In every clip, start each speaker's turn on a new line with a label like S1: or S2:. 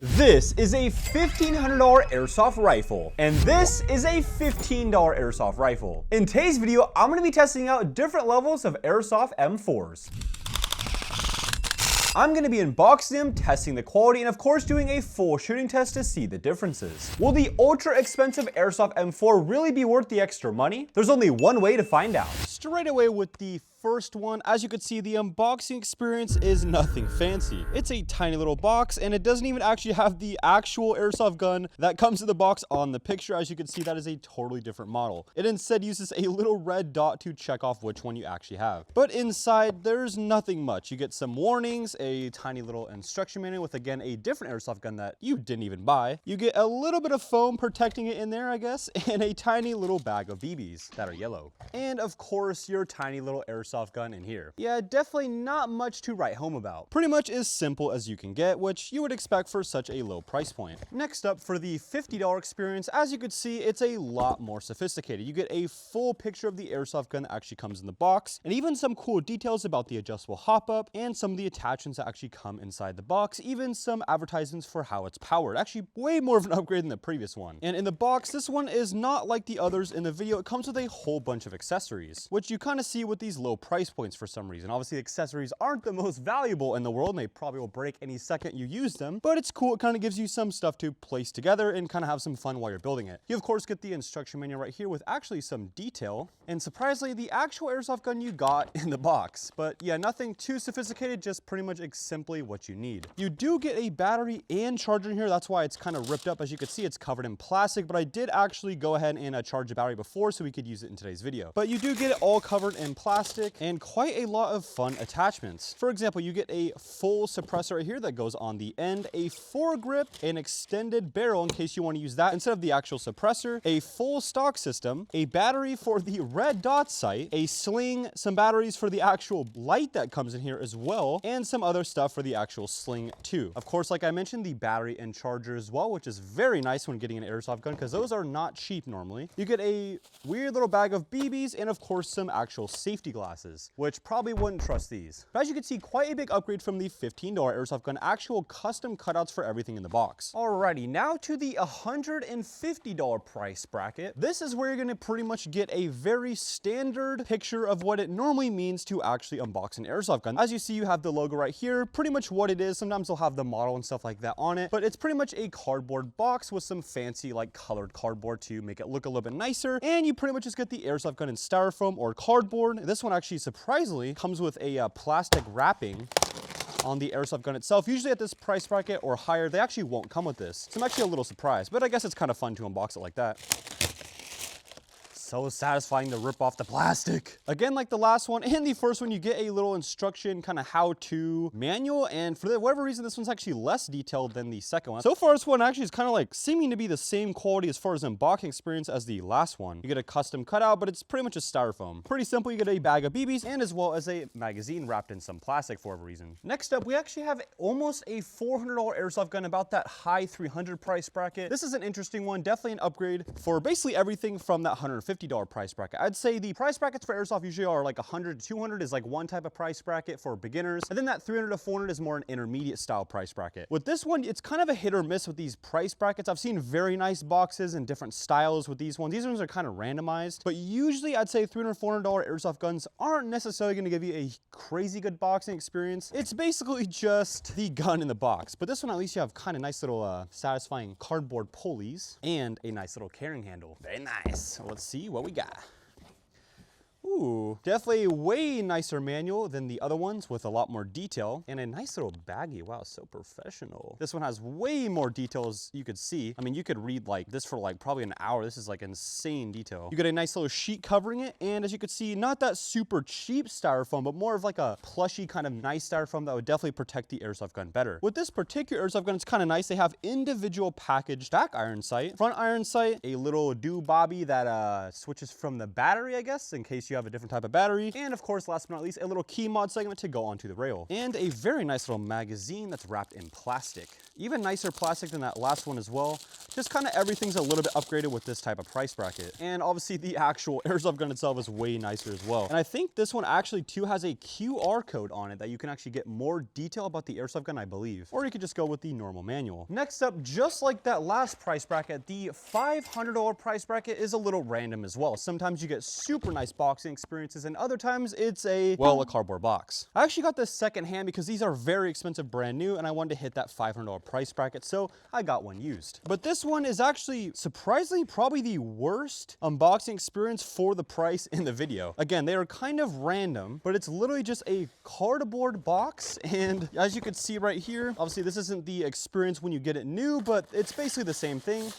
S1: This is a $1,500 airsoft rifle, and this is a $15 airsoft rifle. In today's video, I'm going to be testing out different levels of airsoft M4s. I'm going to be unboxing them, testing the quality, and of course doing a full shooting test to see the differences. Will the ultra expensive airsoft M4 really be worth the extra money? There's only one way to find out. Straight away with the first one, as you can see, the unboxing experience is nothing fancy. It's a tiny little box, and it doesn't even actually have the actual airsoft gun that comes in the box on the picture. As you can see, that is a totally different model. It instead uses a little red dot to check off which one you actually have. But inside, there's nothing much. You get some warnings, a tiny little instruction manual with, again, a different airsoft gun that you didn't even buy. You get a little bit of foam protecting it in there, I guess, and a tiny little bag of BBs that are yellow. And of course, your tiny little airsoft gun in here. Yeah, definitely not much to write home about. Pretty much as simple as you can get, which you would expect for such a low price point. Next up, for the $50 experience, as you can see, it's a lot more sophisticated. You get a full picture of the airsoft gun that actually comes in the box, and even some cool details about the adjustable hop-up and some of the attachments that actually come inside the box, even some advertisements for how it's powered. Actually, way more of an upgrade than the previous one. And in the box, this one is not like the others in the video. It comes with a whole bunch of accessories, which you kind of see with these low price points for some reason. Obviously, accessories aren't the most valuable in the world, and they probably will break any second you use them, but it's cool. It kind of gives you some stuff to place together and kind of have some fun while you're building it. You, of course, get the instruction manual right here with actually some detail, and surprisingly, the actual airsoft gun you got in the box. But yeah, nothing too sophisticated, just pretty much simply what you need. You do get a battery and charger in here. That's why it's kind of ripped up. As you can see, it's covered in plastic, but I did actually go ahead and charge the battery before so we could use it in today's video. But you do get it all covered in plastic and quite a lot of fun attachments. For example, you get a full suppressor right here that goes on the end, a foregrip, an extended barrel in case you want to use that instead of the actual suppressor, a full stock system, a battery for the red dot sight, a sling, some batteries for the actual light that comes in here as well, and some other stuff for the actual sling too. Of course, like I mentioned, the battery and charger as well, which is very nice when getting an airsoft gun because those are not cheap normally. You get a weird little bag of BBs and of course some actual safety glasses, which probably wouldn't trust these. But as you can see, quite a big upgrade from the $15 airsoft gun, actual custom cutouts for everything in the box. Alrighty, now to the $150 price bracket. This is where you're gonna pretty much get a very standard picture of what it normally means to actually unbox an airsoft gun. As you see, you have the logo right here, pretty much what it is. Sometimes they'll have the model and stuff like that on it, but it's pretty much a cardboard box with some fancy like colored cardboard to make it look a little bit nicer. And you pretty much just get the airsoft gun in styrofoam or cardboard. This one actually surprisingly comes with a plastic wrapping on the airsoft gun itself. Usually at this price bracket or higher, they actually won't come with this. So I'm actually a little surprised, but I guess it's kind of fun to unbox it like that. So satisfying to rip off the plastic. Again, like the last one and the first one, you get a little instruction kind of how-to manual, and for whatever reason, this one's actually less detailed than the second one. So far, this one actually is kind of like seeming to be the same quality as far as unboxing experience as the last one. You get a custom cutout, but it's pretty much a styrofoam. Pretty simple. You get a bag of BBs and as well as a magazine wrapped in some plastic for whatever reason. Next up, we actually have almost a $400 airsoft gun, about that high 300 price bracket. This is an interesting one, definitely an upgrade for basically everything from that $150 price bracket. I'd say the price brackets for airsoft usually are like 100 to 200 is like one type of price bracket for beginners, and then that 300 to 400 is more an intermediate style price bracket. With this one, it's kind of a hit or miss with these price brackets. I've seen very nice boxes and different styles with these ones. These ones are kind of randomized, but usually I'd say $300, $400 airsoft guns aren't necessarily going to give you a crazy good boxing experience. It's basically just the gun in the box, but this one at least you have kind of nice little satisfying cardboard pulleys and a nice little carrying handle. Very nice. So let's see what we got. Ooh, definitely a way nicer manual than the other ones with a lot more detail and a nice little baggie. Wow, so professional. This one has way more details you could see. I mean, you could read like this for like probably an hour. This is like insane detail. You get a nice little sheet covering it. And as you can see, not that super cheap styrofoam, but more of like a plushy kind of nice styrofoam that would definitely protect the airsoft gun better. With this particular airsoft gun, it's kind of nice. They have individual packaged back iron sight, front iron sight, a little do bobby that switches from the battery, I guess, in case case you have a different type of battery. And of course, last but not least, a little key mod segment to go onto the rail. And a very nice little magazine that's wrapped in plastic. Even nicer plastic than that last one as well. Just kind of everything's a little bit upgraded with this type of price bracket. And obviously the actual airsoft gun itself is way nicer as well. And I think this one actually too has a QR code on it that you can actually get more detail about the airsoft gun, I believe. Or you could just go with the normal manual. Next up, just like that last price bracket, the $500 price bracket is a little random as well. Sometimes you get super nice boxing experiences and other times it's a cardboard box. I actually got this secondhand because these are very expensive brand new and I wanted to hit that $500 price bracket, so I got one used. But this one is actually surprisingly probably the worst unboxing experience for the price in the video. Again, they are kind of random, but it's literally just a cardboard box. And as you can see right here, obviously this isn't the experience when you get it new, but it's basically the same thing.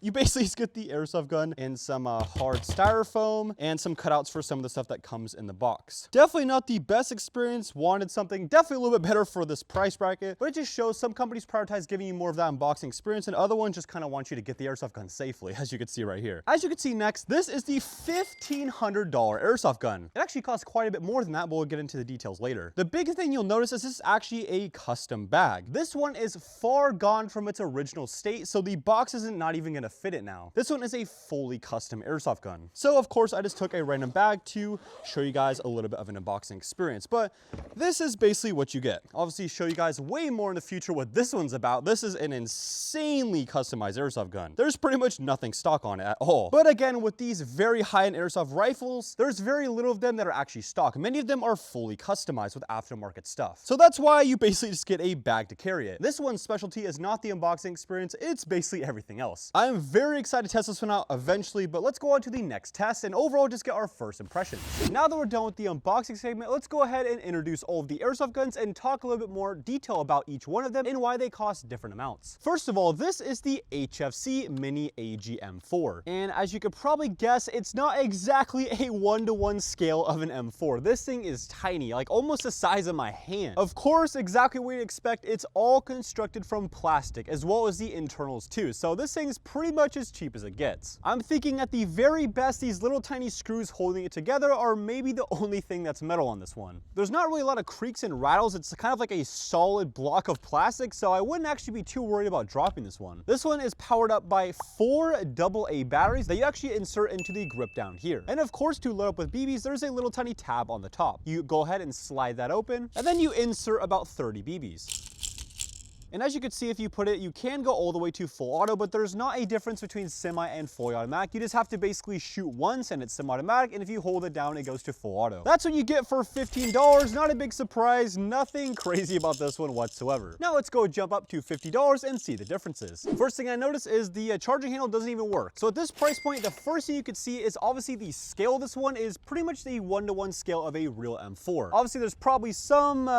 S1: You basically just get the airsoft gun in some hard styrofoam and some cutouts for some of the stuff that comes in the box. Definitely not the best experience. Wanted something definitely a little bit better for this price bracket, but it just shows some companies prioritize giving you more of that unboxing experience and other ones just kind of want you to get the airsoft gun safely, as you can see right here. As you can see next, this is the $1,500 airsoft gun. It actually costs quite a bit more than that, but we'll get into the details later. The biggest thing you'll notice is this is actually a custom bag. This one is far gone from its original state, so the box isn't not even gonna fit it now. This one is a fully custom airsoft gun. So of course I just took a random bag to show you guys a little bit of an unboxing experience, but this is basically what you get. Obviously show you guys way more in the future what this one's about. This is an insanely customized airsoft gun. There's pretty much nothing stock on it at all. But again, with these very high-end airsoft rifles, there's very little of them that are actually stock. Many of them are fully customized with aftermarket stuff. So that's why you basically just get a bag to carry it. This one's specialty is not the unboxing experience, it's basically everything else. I am very excited to test this one out eventually, but let's go on to the next test and overall just get our first impressions. Now that we're done with the unboxing segment, let's go ahead and introduce all of the airsoft guns and talk a little bit more detail about each one of them and why they cost different amounts. First of all, this is the HFC Mini AG-M4. And as you could probably guess, it's not exactly a 1-to-1 scale of an M4. This thing is tiny, like almost the size of my hand. Of course, exactly what you'd expect, it's all constructed from plastic as well as the internals too. So this thing is pretty much as cheap as it gets. I'm thinking at the very best, these little tiny screws holding it together are maybe the only thing that's metal on this one. There's not really a lot of creaks and rattles. It's kind of like a solid block of plastic, so I wouldn't actually be too worried about dropping this one. This one is powered up by 4 AA batteries that you actually insert into the grip down here. And of course, to load up with BBs, there's a little tiny tab on the top. You go ahead and slide that open, and then you insert about 30 BBs. And as you can see, if you put it, you can go all the way to full auto, but there's not a difference between semi and fully automatic. You just have to basically shoot once and it's semi-automatic, and if you hold it down, it goes to full auto. That's what you get for $15. Not a big surprise, nothing crazy about this one whatsoever. Now let's go jump up to $50 and see the differences. First thing I noticed is the charging handle doesn't even work. So at this price point, the first thing you could see is obviously the scale of this one is pretty much the 1-to-1 scale of a real M4. Obviously there's probably some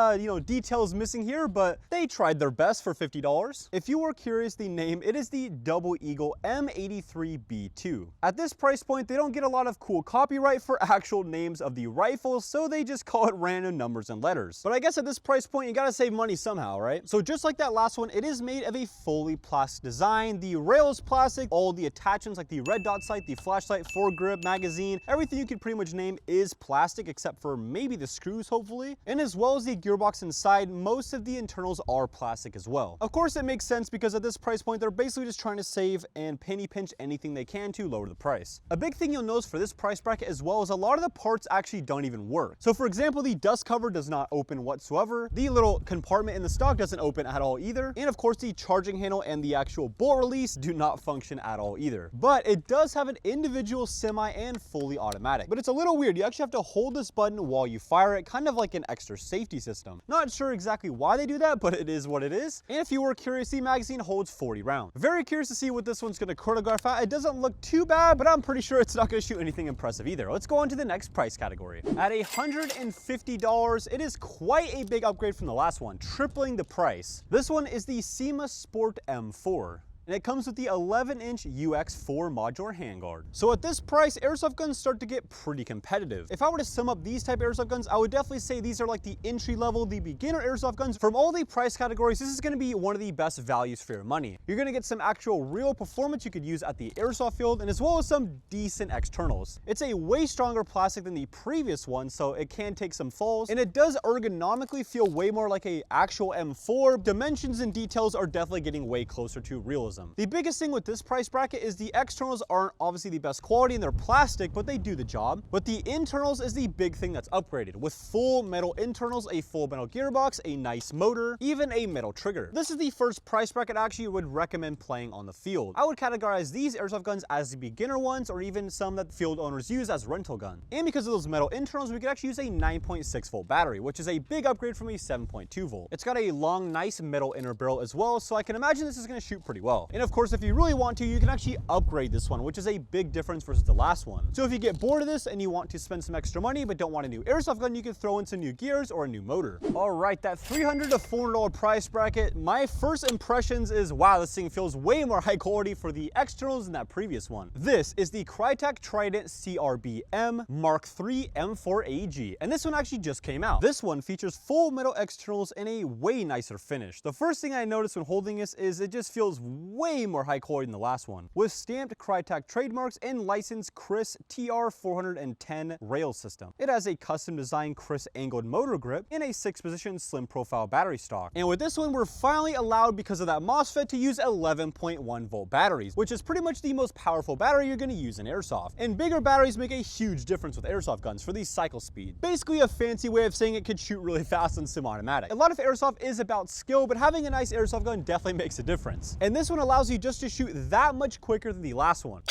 S1: details missing here, but they tried their best for $50. If you were curious, the name, it is the Double Eagle M83B2. At this price point, they don't get a lot of cool copyright for actual names of the rifles, so they just call it random numbers and letters. But I guess at this price point, you gotta save money somehow, right? So just like that last one, it is made of a fully plastic design. The rail is plastic, all the attachments like the red dot sight, the flashlight, foregrip, magazine, everything you could pretty much name is plastic except for maybe the screws, hopefully. And as well as the gearbox inside, most of the internals are plastic as well. Of course, it makes sense because at this price point, they're basically just trying to save and penny pinch anything they can to lower the price. A big thing you'll notice for this price bracket as well is a lot of the parts actually don't even work. So for example, the dust cover does not open whatsoever. The little compartment in the stock doesn't open at all either. And of course, the charging handle and the actual bolt release do not function at all either. But it does have an individual semi and fully automatic. But it's a little weird. You actually have to hold this button while you fire it, kind of like an extra safety system. Not sure exactly why they do that, but it is what it is. And if you were curious, the magazine holds 40 rounds. Very curious to see what this one's gonna chronograph at. It doesn't look too bad, but I'm pretty sure it's not gonna shoot anything impressive either. Let's go on to the next price category. At $150, it is quite a big upgrade from the last one, tripling the price. This one is the SEMA Sport M4. and it comes with the 11-inch UX4 modular handguard. So at this price, airsoft guns start to get pretty competitive. If I were to sum up these type of airsoft guns, I would definitely say these are like the entry level, the beginner airsoft guns. From all the price categories, this is going to be one of the best values for your money. You're going to get some actual real performance you could use at the airsoft field, and as well as some decent externals. It's a way stronger plastic than the previous one, so it can take some falls, and it does ergonomically feel way more like a actual M4. Dimensions and details are definitely getting way closer to realism. The biggest thing with this price bracket is the externals aren't obviously the best quality and they're plastic, but they do the job. But the internals is the big thing that's upgraded, with full metal internals, a full metal gearbox, a nice motor, even a metal trigger. This is the first price bracket I actually would recommend playing on the field. I would categorize these airsoft guns as the beginner ones, or even some that field owners use as rental gun. And because of those metal internals, we could actually use a 9.6 volt battery, which is a big upgrade from a 7.2 volt. It's got a long, nice metal inner barrel as well, so I can imagine this is going to shoot pretty well. And of course, if you really want to, you can actually upgrade this one, which is a big difference versus the last one. So if you get bored of this and you want to spend some extra money but don't want a new airsoft gun, you can throw in some new gears or a new motor. All right, that $300 to $400 price bracket, my first impressions is, wow, this thing feels way more high quality for the externals than that previous one. This is the Crytek Trident CRB-M Mark III M4AG, and this one actually just came out. This one features full metal externals and a way nicer finish. The first thing I noticed when holding this is it just feels way more high quality than the last one, with stamped Crytek trademarks and licensed Chris TR410 rail system. It has a custom designed Chris angled motor grip and a 6-position slim profile battery stock. And with this one, we're finally allowed, because of that MOSFET, to use 11.1 volt batteries, which is pretty much the most powerful battery you're going to use in airsoft. And bigger batteries make a huge difference with airsoft guns for the cycle speed. Basically a fancy way of saying it could shoot really fast on semi-automatic. A lot of airsoft is about skill, but having a nice airsoft gun definitely makes a difference. And this one allows you just to shoot that much quicker than the last one.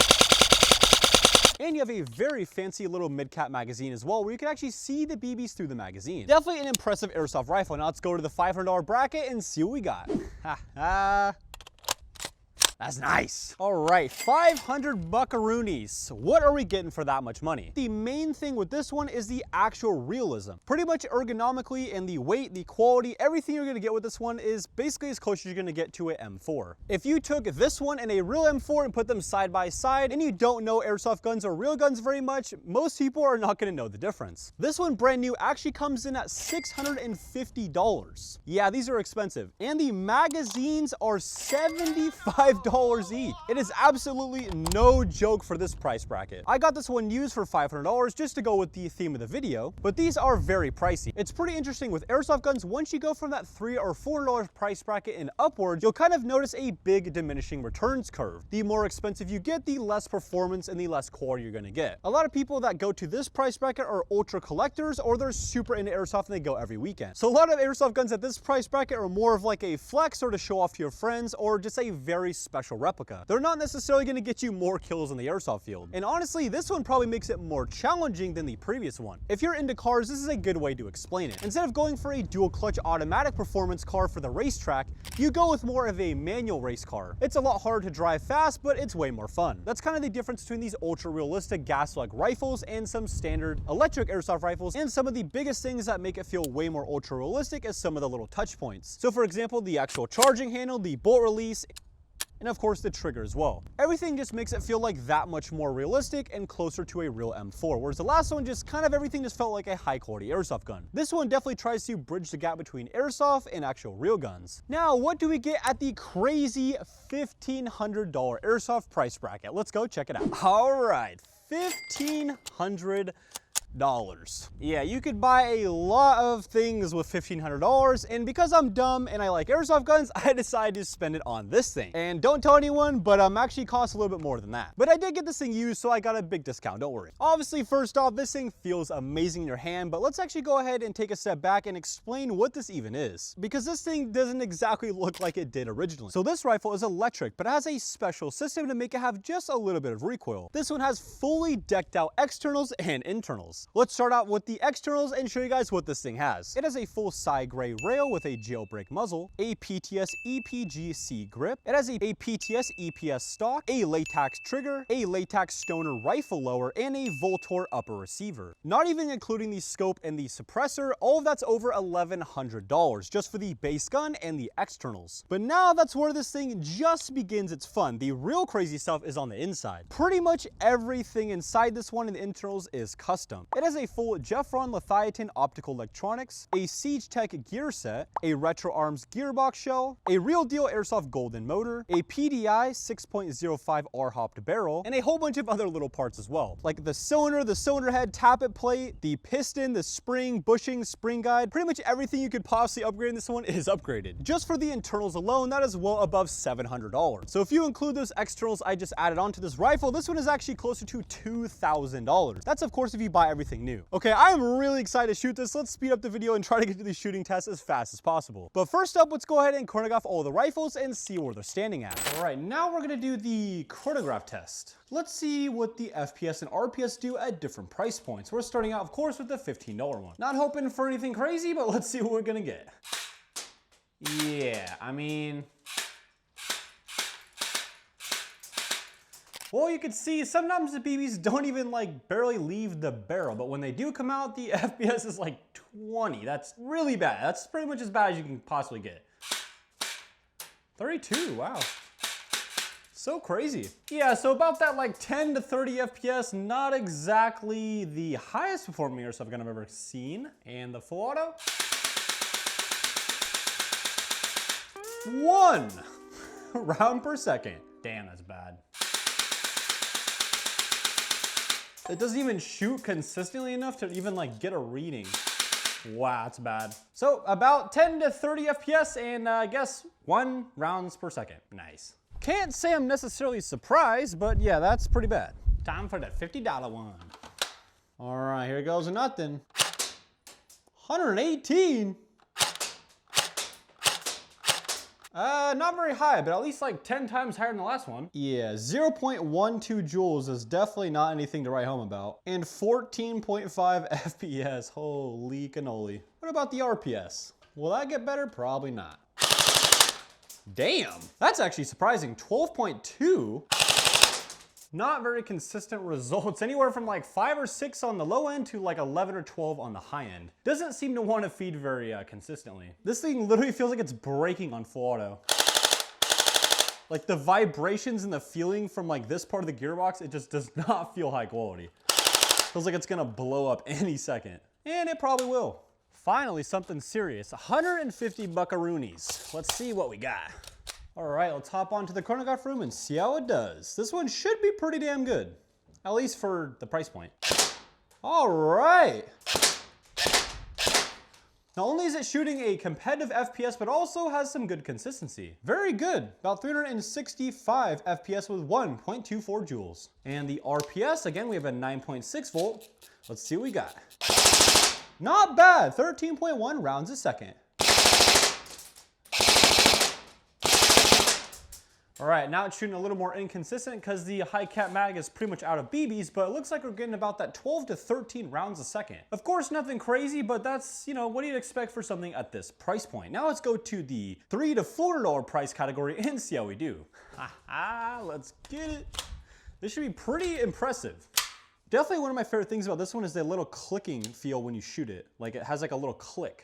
S1: And you have a very fancy little mid-cap magazine as well, where you can actually see the BBs through the magazine. Definitely an impressive airsoft rifle. Now let's go to the $500 bracket and see what we got. That's nice. All right, 500 buckaroonies. What are we getting for that much money? The main thing with this one is the actual realism. Pretty much ergonomically, and the weight, the quality, everything you're gonna get with this one is basically as close as you're gonna get to an M4. If you took this one and a real M4 and put them side by side, and you don't know airsoft guns or real guns very much, most people are not gonna know the difference. This one, brand new, actually comes in at $650. Yeah, these are expensive. And the magazines are $75 each. It is absolutely no joke for this price bracket. I got this one used for $500 just to go with the theme of the video, but these are very pricey. It's pretty interesting with airsoft guns. Once you go from that $300 or $400 price bracket and upwards, you'll kind of notice a big diminishing returns curve. The more expensive you get, the less performance and the less quality you're gonna get. A lot of people that go to this price bracket are ultra collectors, or they're super into airsoft and they go every weekend. So a lot of airsoft guns at this price bracket are more of like a flex or to show off to your friends, or just a very special replica. They're not necessarily going to get you more kills in the airsoft field. And honestly, this one probably makes it more challenging than the previous one. If you're into cars, this is a good way to explain it. Instead of going for a dual clutch automatic performance car for the racetrack, you go with more of a manual race car. It's a lot harder to drive fast, but it's way more fun. That's kind of the difference between these ultra realistic gas-like rifles and some standard electric airsoft rifles. And some of the biggest things that make it feel way more ultra realistic is some of the little touch points. So for example, the actual charging handle, the bolt release, and of course the trigger as well. Everything just makes it feel like that much more realistic and closer to a real M4, whereas the last one just kind of everything just felt like a high quality airsoft gun. This one definitely tries to bridge the gap between airsoft and actual real guns. Now, what do we get at the crazy $1,500 airsoft price bracket? Let's go check it out. All right, $1,500. Yeah, you could buy a lot of things with $1,500, and because I'm dumb and I like airsoft guns, I decided to spend it on this thing. And don't tell anyone, but actually costs a little bit more than that. But I did get this thing used, so I got a big discount, don't worry. Obviously, first off, this thing feels amazing in your hand, but let's actually go ahead and take a step back and explain what this even is, because this thing doesn't exactly look like it did originally. So this rifle is electric, but it has a special system to make it have just a little bit of recoil. This one has fully decked out externals and internals. FPS. Let's start out with the externals and show you guys what this thing has. It has a full side gray rail with a jailbreak muzzle, a PTS EPGC grip. It has a PTS EPS stock, a latex trigger, a latex stoner rifle lower, and a Voltor upper receiver. Not even including the scope and the suppressor, all of that's over $1,100 just for the base gun and the externals. But now that's where this thing just begins its fun. The real crazy stuff is on the inside. Pretty much everything inside this one in the internals is custom. It has a full Jeffron Lithiatin optical electronics, a Siege Tech gear set, a Retro Arms gearbox shell, a real deal Airsoft Golden motor, a PDI 6.05 R-hopped barrel, and a whole bunch of other little parts as well, like the cylinder head tappet plate, the piston, the spring, bushing, spring guide. Pretty much everything you could possibly upgrade in this one is upgraded. Just for the internals alone, that is well above $700. So if you include those externals I just added onto this rifle, this one is actually closer to $2,000. That's of course if you buy everything new. Okay, I'm really excited to shoot this. Let's speed up the video and try to get to these shooting tests as fast as possible. But first up, let's go ahead and chronograph all the rifles and see where they're standing at. All right, now we're gonna do the chronograph test. Let's see what the FPS and RPS do at different price points. We're starting out, of course, with the $15 one. Not hoping for anything crazy, but let's see what we're gonna get. Yeah, I mean, well, you can see sometimes the BBs don't even like barely leave the barrel, but when they do come out, the FPS is like 20. That's really bad. That's pretty much as bad as you can possibly get. 32, wow. So crazy. Yeah, so about that like 10 to 30 FPS, not exactly the highest performing airsoft gun I've ever seen. And the full auto. 1 round per second. Damn, that's bad. It doesn't even shoot consistently enough to even like get a reading. Wow, that's bad. So about 10 to 30 FPS and I guess 1 rounds per second. Nice. Can't say I'm necessarily surprised, but yeah, that's pretty bad. Time for the $50 one. All right, here goes nothing. 118. Not very high, but at least like 10 times higher than the last one. Yeah, 0.12 joules is definitely not anything to write home about. And 14.5 FPS, holy cannoli. What about the RPS? Will that get better? Probably not. Damn, that's actually surprising. 12.2. Not very consistent results. Anywhere from like 5 or 6 on the low end to like 11 or 12 on the high end. Doesn't seem to want to feed very consistently. This thing literally feels like it's breaking on full auto. Like the vibrations and the feeling from like this part of the gearbox, it just does not feel high quality. Feels like it's gonna blow up any second. And it probably will. Finally, something serious. 150 buckaroonies. Let's see what we got. All right, let's hop onto the chronograph room and see how it does. This one should be pretty damn good, at least for the price point. All right. Not only is it shooting a competitive FPS, but also has some good consistency. Very good, about 365 FPS with 1.24 joules. And the RPS, again, we have a 9.6 volt. Let's see what we got. Not bad, 13.1 rounds a second. All right, now it's shooting a little more inconsistent because the high cap mag is pretty much out of BBs, but it looks like we're getting about that 12 to 13 rounds a second. Of course, nothing crazy, but that's, you know, what do you expect for something at this price point? Now let's go to the $300 to $400 price category and see how we do. Let's get it. This should be pretty impressive. Definitely one of my favorite things about this one is the little clicking feel when you shoot it. Like it has like a little click.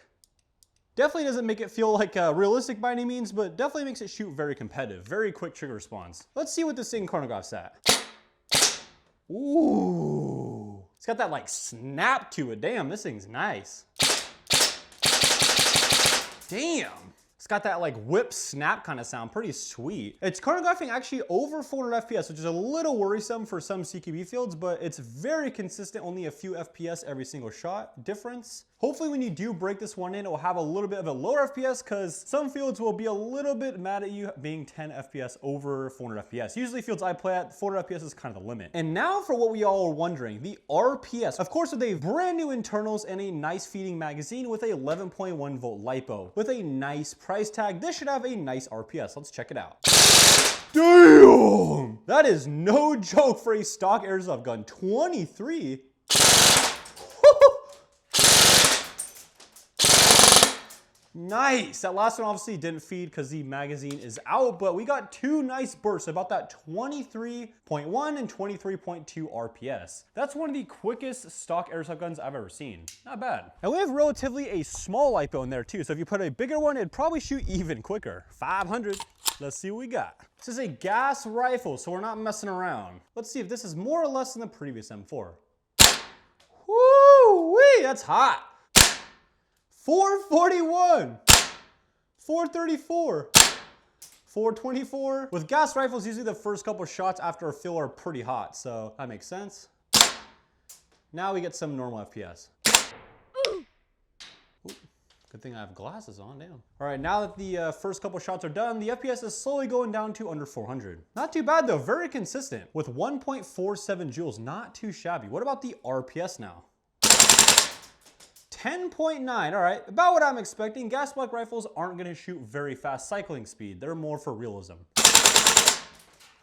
S1: Definitely doesn't make it feel like realistic by any means, but definitely makes it shoot very competitive. Very quick trigger response. Let's see what this thing chronographs at. Ooh. It's got that like snap to it. Damn, this thing's nice. Damn. It's got that like whip snap kind of sound, pretty sweet. It's chronographing actually over 400 FPS, which is a little worrisome for some CQB fields, but it's very consistent, only a few FPS every single shot difference. Hopefully when you do break this one in, it will have a little bit of a lower FPS because some fields will be a little bit mad at you being 10 FPS over 400 FPS. Usually fields I play at, 400 FPS is kind of the limit. And now for what we all are wondering, the RPS. Of course, with a brand new internals and a nice feeding magazine with a 11.1 volt LiPo. With a nice price tag, this should have a nice RPS. Let's check it out. Damn! That is no joke for a stock airsoft gun. 23. Nice. That last one obviously didn't feed because the magazine is out, but we got 2 nice bursts, about that 23.1 and 23.2 RPS. That's one of the quickest stock airsoft guns I've ever seen. Not bad. And we have relatively a small LiPo in there too, so if you put a bigger one, it'd probably shoot even quicker. 500. Let's see what we got. This is a gas rifle, so we're not messing around. Let's see if this is more or less than the previous M4. Woo-wee, that's hot. 441, 434, 424. With gas rifles, usually the first couple shots after a fill are pretty hot, so that makes sense. Now we get some normal FPS. Ooh, good thing I have glasses on, damn. All right, now that the first couple shots are done, the FPS is slowly going down to under 400. Not too bad though, very consistent. With 1.47 joules, not too shabby. What about the RPS now? 10.9, all right, about what I'm expecting. Gas block rifles aren't gonna shoot very fast cycling speed. They're more for realism.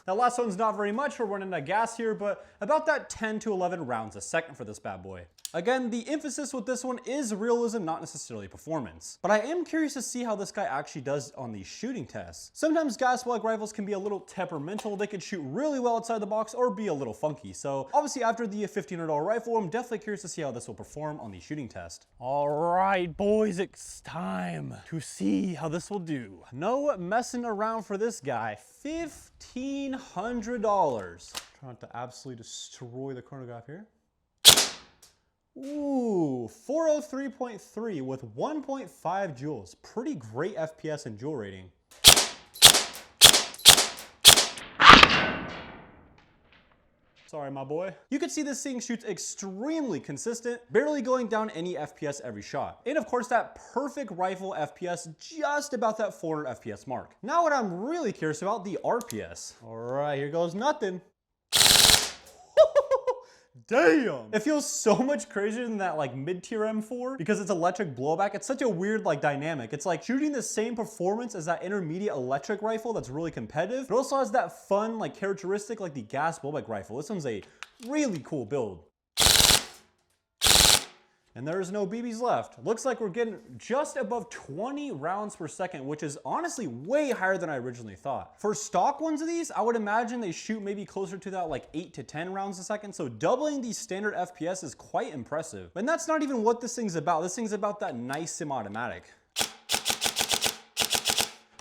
S1: That last one's not very much, we're running out of gas here, but about that 10 to 11 rounds a second for this bad boy. Again, the emphasis with this one is realism, not necessarily performance. But I am curious to see how this guy actually does on the shooting tests. Sometimes gas block rifles can be a little temperamental. They can shoot really well outside the box or be a little funky. So obviously after the $1,500 rifle, I'm definitely curious to see how this will perform on the shooting test. All right, boys, it's time to see how this will do. No messing around for this guy. $1,500. Try not to absolutely destroy the chronograph here. Ooh, 403.3 with 1.5 joules. Pretty great FPS and joule rating. Sorry, my boy. You can see this thing shoots extremely consistent, barely going down any FPS every shot. And of course, that perfect rifle FPS, just about that 400 FPS mark. Now what I'm really curious about, the RPS. All right, here goes nothing. Damn! It feels so much crazier than that like mid-tier M4 because it's electric blowback. It's such a weird like dynamic. It's like shooting the same performance as that intermediate electric rifle that's really competitive, but also has that fun like characteristic like the gas blowback rifle. This one's a really cool build. And there's no BBs left. Looks like we're getting just above 20 rounds per second, which is honestly way higher than I originally thought. For stock ones of these, I would imagine they shoot maybe closer to that like 8 to 10 rounds a second. So doubling the standard FPS is quite impressive. And that's not even what this thing's about. This thing's about that nice semi-automatic.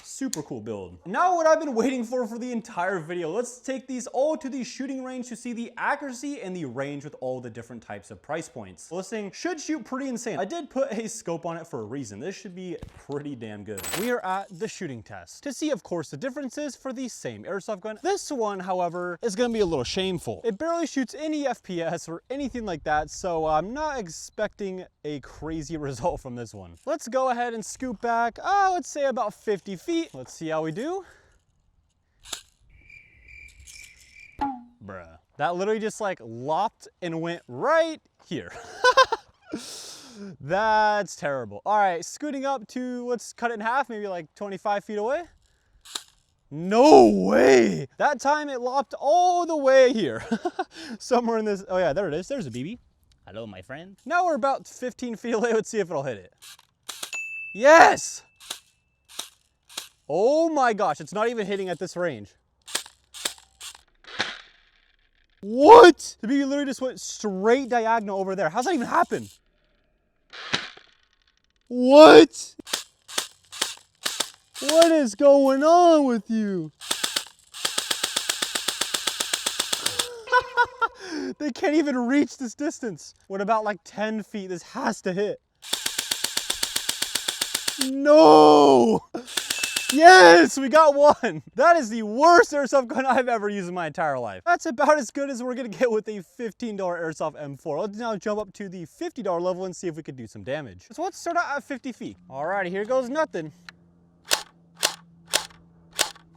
S1: Super cool build. Now what I've been waiting for the entire video. Let's take these all to the shooting range to see the accuracy and the range with all the different types of price points. This thing should shoot pretty insane. I did put a scope on it for a reason. This should be pretty damn good. We are at the shooting test to see, of course, the differences for the same airsoft gun. This one, however, is gonna be a little shameful. It barely shoots any FPS or anything like that, so I'm not expecting a crazy result from this one. Let's go ahead and scoot back, let's say about 50 feet. Let's see how we do. Bruh. That literally just like lopped and went right here. That's terrible. All right, scooting up to, let's cut it in half, maybe like 25 feet away. No way. That time it lopped all the way here. Somewhere in this, oh yeah, there it is. There's a BB. Hello, my friend. Now we're about 15 feet away. Let's see if it'll hit it. Yes. Oh my gosh, it's not even hitting at this range. What? The BB literally just went straight diagonal over there. How's that even happen? What? What is going on with you? They can't even reach this distance. What about like 10 feet? This has to hit. No! Yes, we got one. That is the worst airsoft gun I've ever used in my entire life. That's about as good as we're gonna get with a $15 airsoft M4. Let's now jump up to the $50 level and see if we can do some damage. So let's start out at 50 feet. All right, here goes nothing.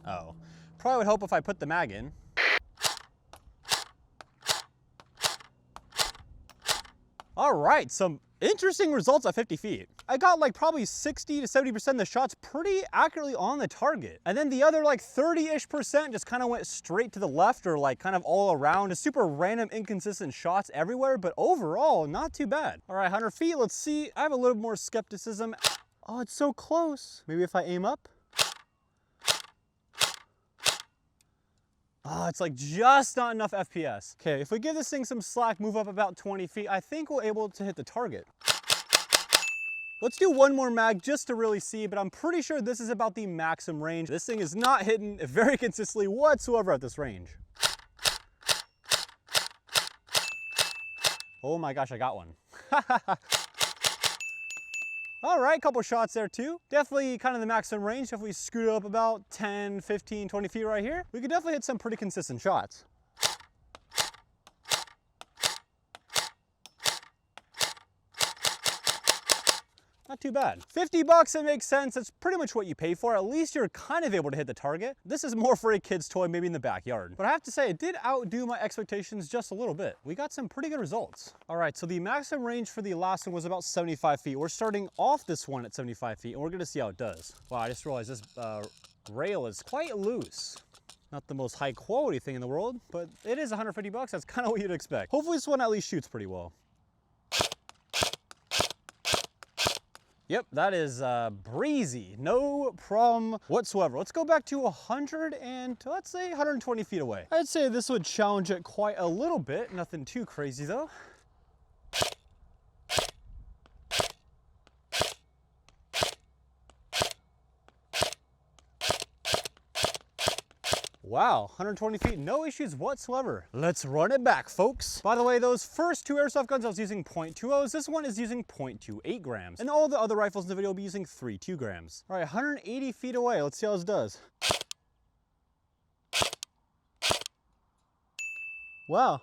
S1: Oh, probably would help if I put the mag in. All right, some interesting results at 50 feet. I got like probably 60 to 70% of the shots pretty accurately on the target. And then the other like 30-ish% just kind of went straight to the left or like kind of all around. Just super random, inconsistent shots everywhere, but overall, not too bad. All right, 100 feet, let's see. I have a little more skepticism. Oh, it's so close. Maybe if I aim up. Oh, it's like just not enough FPS. Okay, if we give this thing some slack, move up about 20 feet, I think we're able to hit the target. Let's do one more mag just to really see, but I'm pretty sure this is about the maximum range. This thing is not hitting very consistently whatsoever at this range. Oh my gosh, I got one. All right, couple shots there too. Definitely kind of the maximum range. If we scoot up about 10, 15, 20 feet right here, we could definitely hit some pretty consistent shots. Not too bad. 50 bucks, it makes sense. That's pretty much what you pay for. At least you're kind of able to hit the target. This is more for a kid's toy, maybe in the backyard. But I have to say, it did outdo my expectations just a little bit. We got some pretty good results. All right, so the maximum range for the last one was about 75 feet. We're starting off this one at 75 feet, and we're gonna see how it does. Wow, I just realized this rail is quite loose. Not the most high quality thing in the world, but it is 150 bucks. That's kind of what you'd expect. Hopefully this one at least shoots pretty well. Yep, that is breezy, no problem whatsoever. Let's go back to 100 and let's say 120 feet away. I'd say this would challenge it quite a little bit, nothing too crazy though. Wow, 120 feet, no issues whatsoever. Let's run it back, folks. By the way, those first two airsoft guns I was using .20s. This one is using .28 grams. And all the other rifles in the video will be using 3.2 grams. All right, 180 feet away. Let's see how this does. Wow.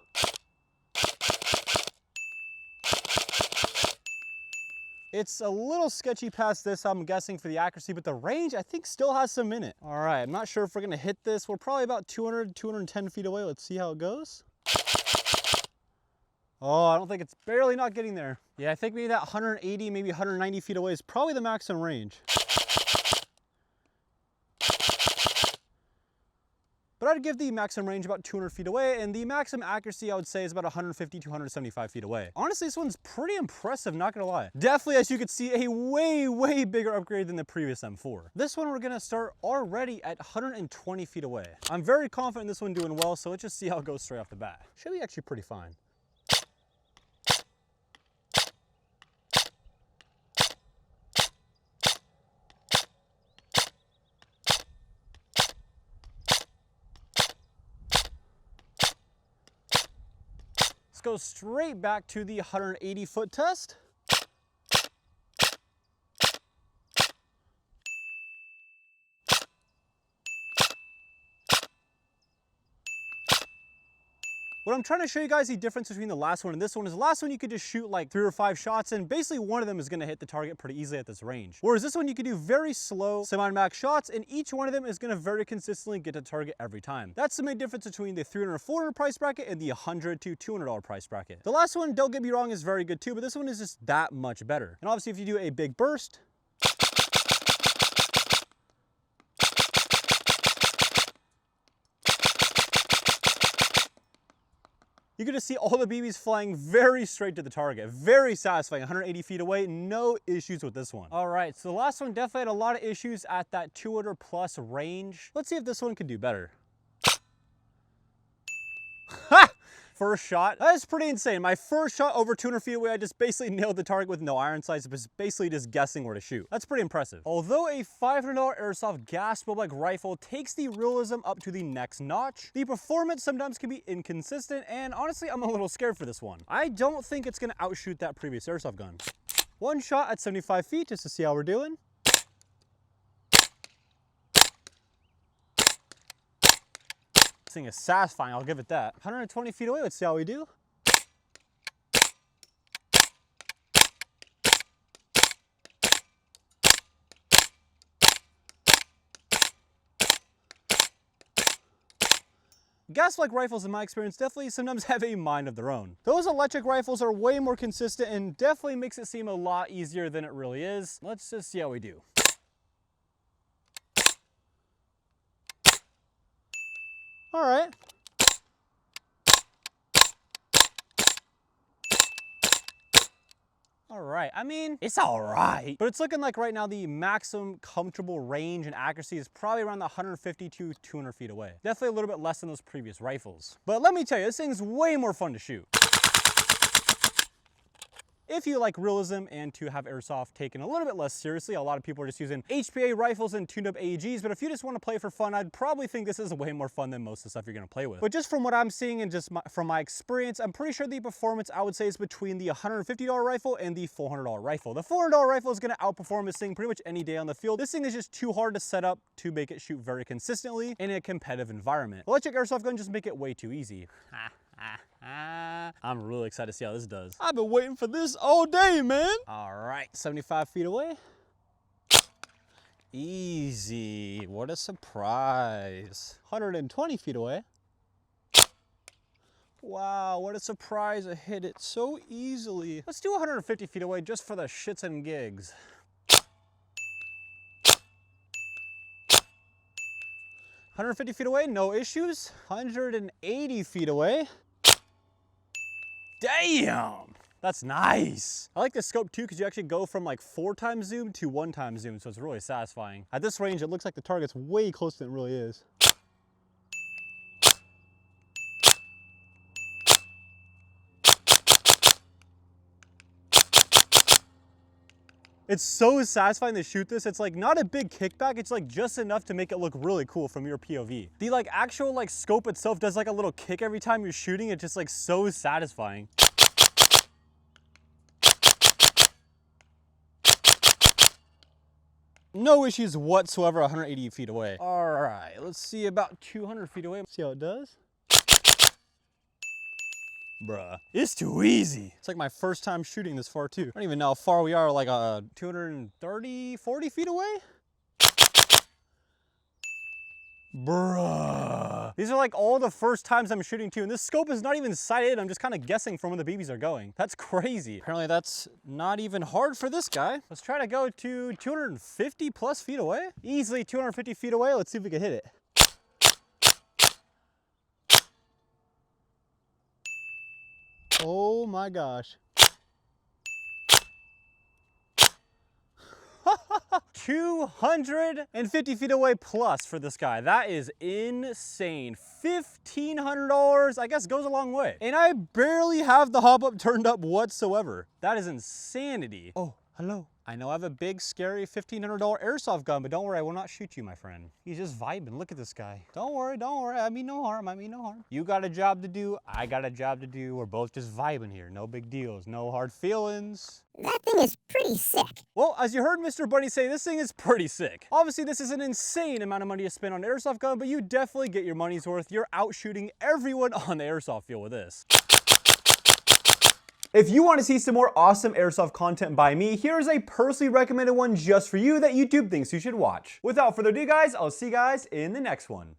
S1: It's a little sketchy past this, I'm guessing, for the accuracy, but the range, I think, still has some in it. All right, I'm not sure if we're gonna hit this. We're probably about 200, 210 feet away. Let's see how it goes. Oh, I don't think it's barely not getting there. Yeah, I think maybe that 180, maybe 190 feet away is probably the maximum range. But I'd give the maximum range about 200 feet away, and the maximum accuracy I would say is about 150 to 175 feet away. Honestly, this one's pretty impressive, not gonna lie. Definitely, as you can see, a way bigger upgrade than the previous M4. This one we're gonna start already at 120 feet away. I'm very confident in this one doing well, so let's just see how it goes straight off the bat. Should be actually pretty fine. Go straight back to the 180 foot test. What I'm trying to show you guys the difference between the last one and this one is the last one you could just shoot like 3 or 5 shots and basically one of them is gonna hit the target pretty easily at this range. Whereas this one you could do very slow semi-max shots and each one of them is gonna very consistently get the target every time. That's the main difference between the $300 or $400 price bracket and the $100 to $200 price bracket. The last one, don't get me wrong, is very good too, but this one is just that much better. And obviously if you do a big burst, you can just see all the BBs flying very straight to the target. Very satisfying, 180 feet away, no issues with this one. All right, so the last one definitely had a lot of issues at that 200 plus range. Let's see if this one could do better. Ha! First shot, that is pretty insane. My first shot over 200 feet away, I just basically nailed the target with no iron sights, but basically just guessing where to shoot. That's pretty impressive. Although a $500 Airsoft gas bulb-like rifle takes the realism up to the next notch, the performance sometimes can be inconsistent, and honestly, I'm a little scared for this one. I don't think it's gonna outshoot that previous Airsoft gun. One shot at 75 feet just to see how we're doing. This thing is satisfying, I'll give it that. 120 feet away, let's see how we do. Gas-like rifles, in my experience, definitely sometimes have a mind of their own. Those electric rifles are way more consistent and definitely makes it seem a lot easier than it really is. Let's just see how we do. All right. All right. right. I mean, it's all right. But it's looking like right now the maximum comfortable range and accuracy is probably around the 150 to 200 feet away. Definitely a little bit less than those previous rifles. But let me tell you, this thing's way more fun to shoot. If you like realism and to have airsoft taken a little bit less seriously, a lot of people are just using HPA rifles and tuned up AEGs, but if you just want to play for fun, I'd probably think this is way more fun than most of the stuff you're going to play with. But just from what I'm seeing and just from my experience, I'm pretty sure the performance I would say is between the $150 rifle and the $400 rifle. The $400 rifle is going to outperform this thing pretty much any day on the field. This thing is just too hard to set up to make it shoot very consistently in a competitive environment. Electric airsoft gun just make it way too easy. I'm really excited to see how this does. I've been waiting for this all day, man. All right, 75 feet away. Easy, what a surprise. 120 feet away. Wow, what a surprise, I hit it so easily. Let's do 150 feet away just for the shits and gigs. 150 feet away, no issues. 180 feet away. Damn, that's nice. I like the scope too because you actually go from like 4x zoom to 1x zoom, so it's really satisfying. At this range, it looks like the target's way closer than it really is. It's so satisfying to shoot this. It's like not a big kickback. It's like just enough to make it look really cool from your POV. The like actual like scope itself does like a little kick every time you're shooting. It's just like so satisfying. No issues whatsoever 180 feet away. All right, let's see about 200 feet away. See how it does? Bruh, it's too easy. It's like my first time shooting this far too. I don't even know how far we are, like 230, 40 feet away? Bruh. These are like all the first times I'm shooting too, and this scope is not even sighted. I'm just kind of guessing from where the BBs are going. That's crazy. Apparently that's not even hard for this guy. Let's try to go to 250 plus feet away. Easily 250 feet away. Let's see if we can hit it. Oh my gosh. 250 feet away plus for this guy. That is insane. $1,500, I guess, goes a long way. And I barely have the hop up turned up whatsoever. That is insanity. Oh, hello. I know I have a big, scary $1,500 airsoft gun, but don't worry, I will not shoot you, my friend. He's just vibing. Look at this guy. Don't worry, don't worry. I mean no harm, I mean no harm. You got a job to do, I got a job to do. We're both just vibing here. No big deals, no hard feelings.
S2: That thing is pretty sick.
S1: Well, as you heard Mr. Bunny say, this thing is pretty sick. Obviously, this is an insane amount of money to spend on an airsoft gun, but you definitely get your money's worth. You're out shooting everyone on the airsoft field with this. If you want to see some more awesome airsoft content by me, here's a personally recommended one just for you that YouTube thinks you should watch. Without further ado, guys, I'll see you guys in the next one.